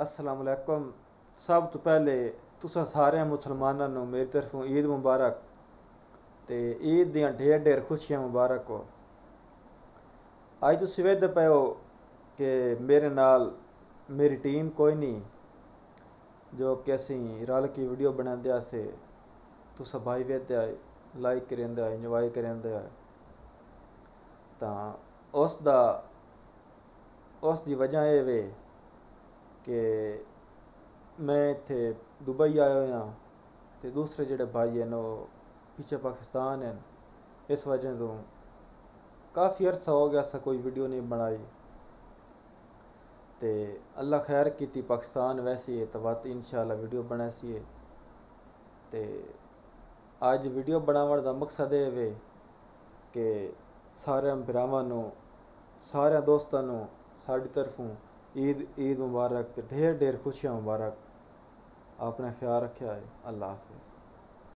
अस्सलाम वालेकुम। सब तो पहले तुसा सारे मुसलमानों नू मेरी तरफों ईद मुबारक ते ईद दियां ढेर ढेर खुशियां मुबारक हो। अज तुम वेखदे पे हो कि मेरे नाल मेरी टीम कोई नहीं, जो कि असी रल की वीडियो बनाते आसे तुस भाई वेखदे आए, लाइक करेंदे आए, इंजॉय करेंदे आए। तां उसदी वजह ये वे कि मैं इत्थे दुबई आया होया ते दूसरे जेह्ड़े भाई हैं वो पीछे पाकिस्तान हैं। इस वजह तो काफ़ी अरसा हो गया असें कोई वीडियो नहीं बनाई ते अल्लाह खैर कीती पाकिस्तान वैसी है तो बात इंशाल्लाह वीडियो बनासी है। ते अज वीडियो बनाने का मकसद ये वे कि सारे भरावां नू सारे दोस्तां नू साडी तरफों ईद मुबारक ते ढेर ढेर खुशियां मुबारक। आपने ख्याल रखा है। अल्लाह हाफिज़।